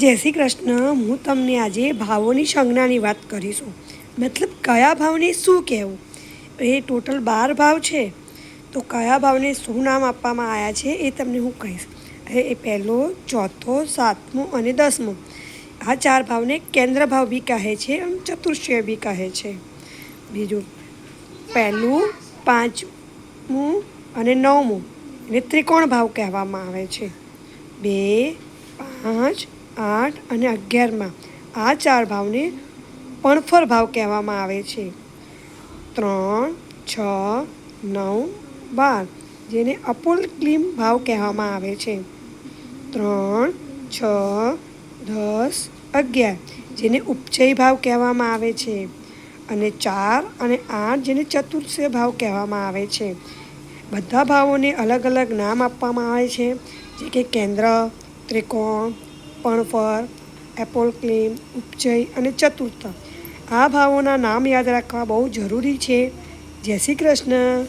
જય શ્રી કૃષ્ણ। હું તમને આજે ભાવોની સંજ્ઞાની વાત કરીશું। મતલબ કયા ભાવને શું કહેવું। એ ટોટલ 12 ભાવ છે, તો કયા ભાવને શું નામ આપવામાં આવ્યા છે એ તમને હું કહીશ। એ પહેલો, ચોથો, સાતમો અને 10મો આ 4 ભાવને કેન્દ્ર ભાવ બી કહે છે અને ચતુર્શ્રેય બી કહે છે। બીજું પહેલું, પાંચમું અને 9મું એને ત્રિકોણ ભાવ કહેવામાં આવે છે। 2, 5, 8 અને 11માં આ 4 ભાવને પણફર ભાવ કહેવામાં આવે છે। 3, 6, 9, 12 જેને અપોક્લિમ ભાવ કહેવામાં આવે છે। 3, 6, 10, 11 જેને ઉપચય ભાવ કહેવામાં આવે છે અને 4 અને 8 જેને ચતુર્શ્રેય ભાવ કહેવામાં આવે છે। બધા ભાવોને અલગ અલગ નામ આપવામાં આવે છે, જે કે કેન્દ્ર, ત્રિકોણ, પણફર, એપોક્લિમ, ઉપચય અને ચતુર્થ। આ ભાવોના નામ યાદ રાખવા બહુ જરૂરી છે। જય શ્રી કૃષ્ણ।